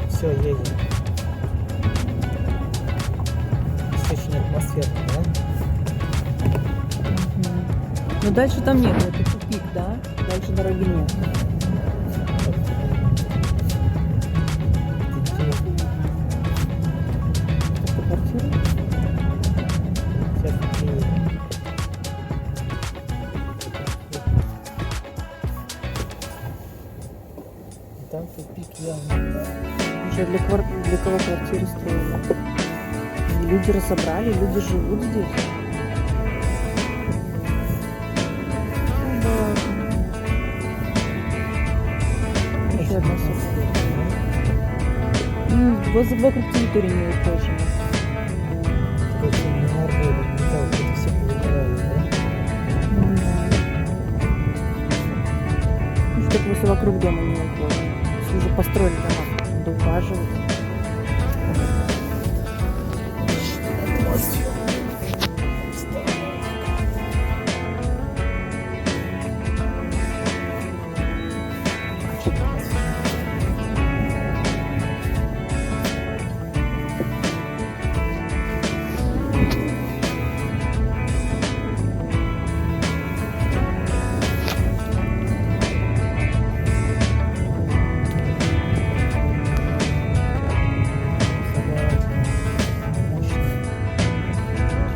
Все, едем. Здесь очень атмосферно, да? Но дальше там нет, это тупик, да? Дальше дороги нет. Это квартира? Сейчас приедем. Там тупик явно, да? Уже для кого квартиры строили? Люди разобрали, люди живут здесь. Ну да. Еще одна соседка. Вокруг территории не ухожено. Такой меморабельный металл, это все повыбирали, да? Ну, чтобы просто вокруг дома не ухожено. Если уже построили дома, надо ухаживать.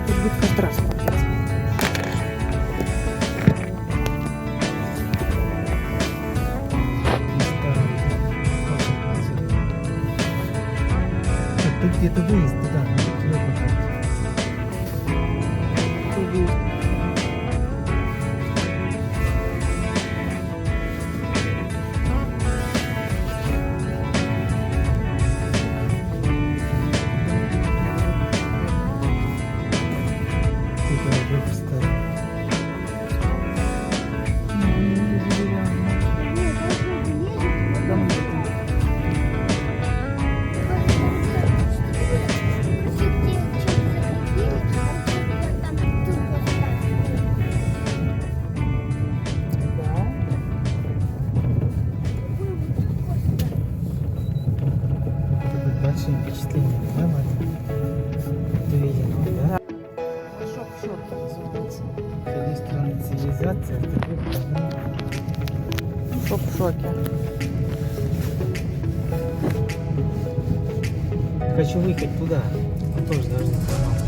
Тут будет каждый раз плакать. Это выезд туда, туда покажется. Большие впечатления, да, Ваня? Ты видел, да? Шок в шоке называется. С одной стороны цивилизация, с другой стороны... Шок в шоке. Хочу выехать туда, мы тоже должны снимать.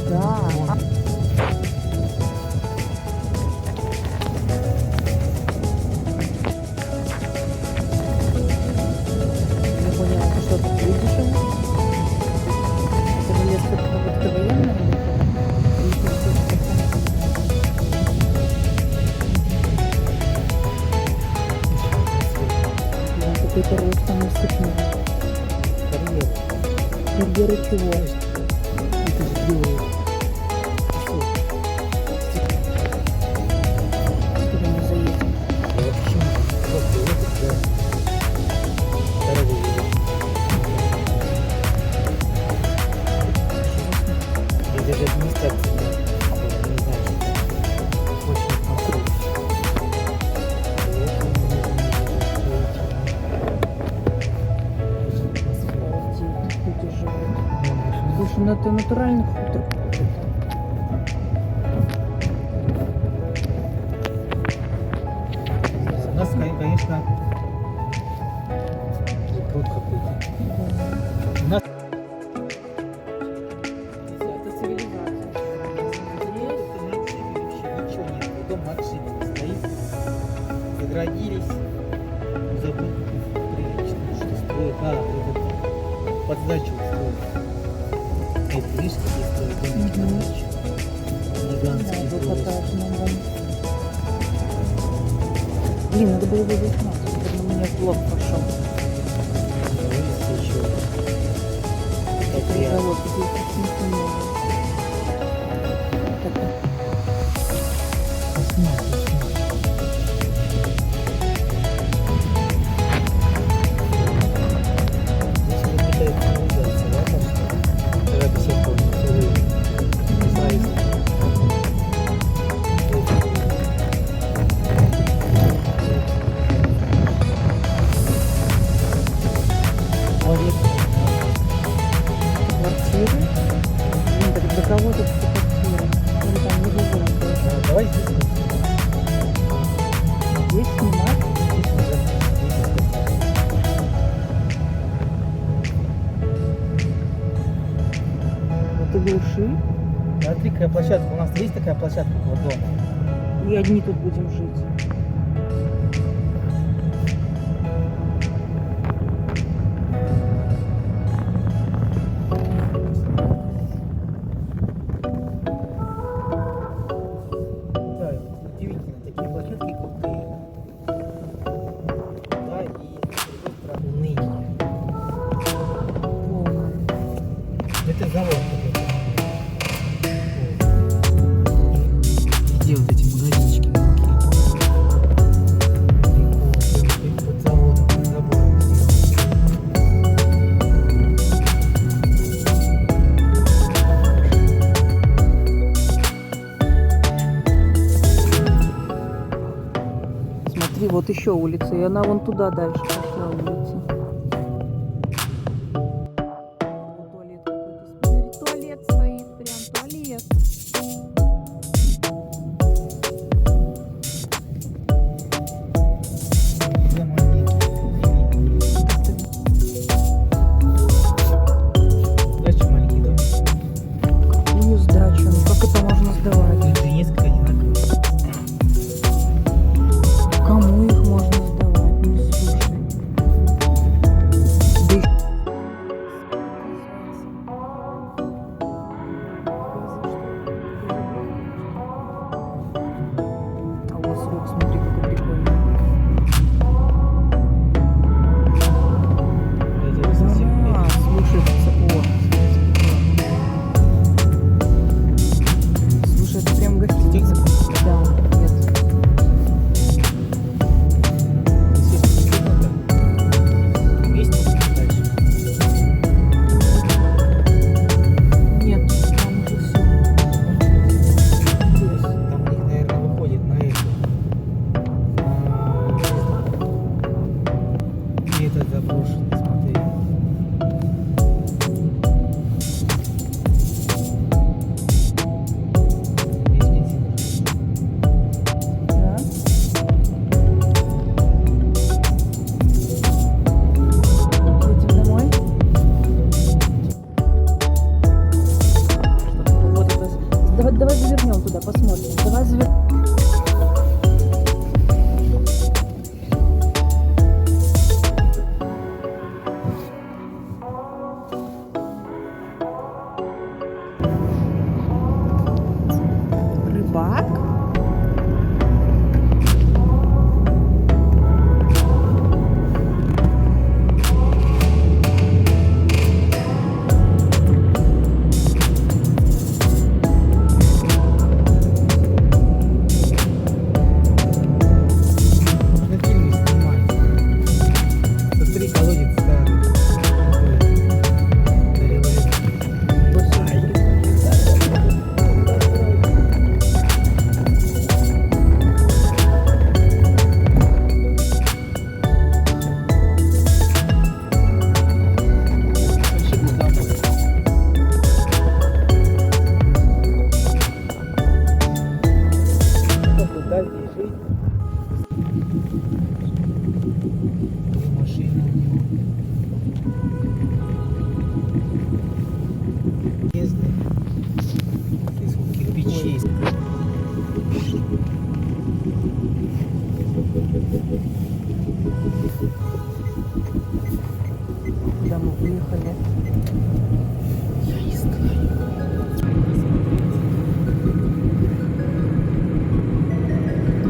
Да. Я поняла, ты что тут видишь? Это железка какая-то военная? Какой-то рост там насыпный. Карьер. Карьеры чего? Это же делают. Куда мы заедем? Я вообще не просто ехать, да. Дорогу едет. Я даже администрации не знаю, что очень атмосферно. Люди живут. Слушай, ну это натуральный хутор какой-то. У нас, конечно, пруд какой-то. У нас Это цивилизация. ничего нет. Дом отшибли стоит. Заградились. Забыл прилично, что строят. Вот под сдачу строят. Это видишь, какие строят домики под сдачу. Гигантские просто. Блин, надо было бы знать, чтобы у меня в блог пошел. Это я. Вот, здесь какие-то новые. здесь снимать? Здесь уже видно, Вот и глуши. смотри, какая площадка. У нас есть такая площадка около дома. И одни тут будем жить. Да, удивительно, такие площадки крутые. Да, и с другой стороны уныние. Это завод какой-то. Где вот эти магазинчики мелкие? Прикол, прям под заводом, под забором сделано. Смотри, вот еще улица, и она вон туда дальше пошла улица. Вот туалет какой-то. Смотри, туалет стоит, прям туалет. Где маленький? Дача, маленький дом. Какую сдачу? Ну как это можно сдавать? Это несколько одинаковых. Кому их можно сдавать? Ну слушай. Да еще- А вот срок, смотри, какой прикольный. Это совсем Да, слушай, слушай, это прям гостиница. Да, нет. Нет, там уже все. Там у них, наверное, выходит на это. И этот заброшенный, смотри. Весь бензин. Да? Едем домой? Вот это. Давай завернем туда, посмотрим. Давай завернем. Рыбак? Можно фильмы снимать. Смотри, колодец старый. До революции. Вообще глубоко. Как вот дальше жить? И машина у него. Езды. Из кирпичей. Куда мы выехали? Я не знаю.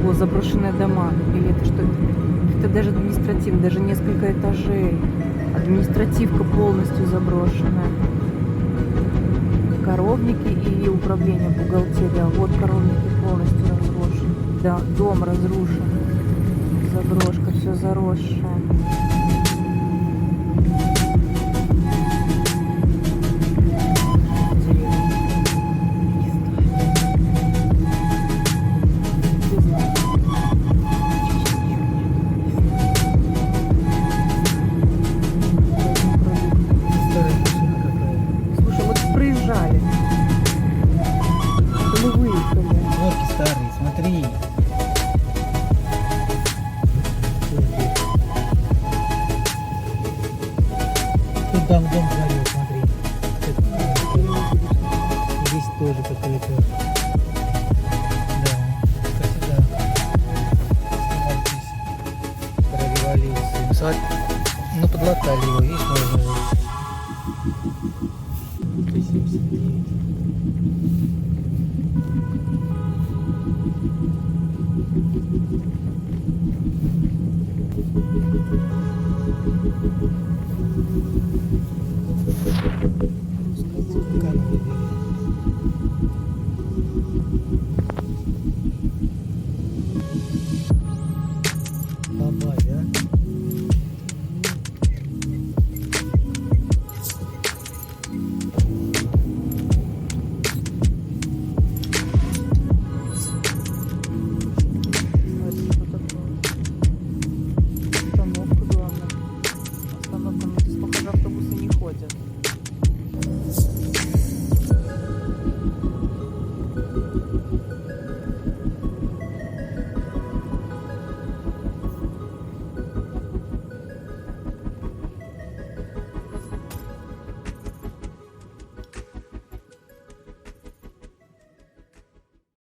Вот заброшенные дома. Или это что? Это даже административно, даже несколько этажей. Административка полностью заброшенная. Коровники и управление, бухгалтерия. Вот коровники полностью разрушены. Да, дом разрушен. Заброшка, все заросшее. Слушай, вот проезжали. Это мы выехали. Лодки старые, смотри. Ну, подлатка лево, видишь, можно же. 379.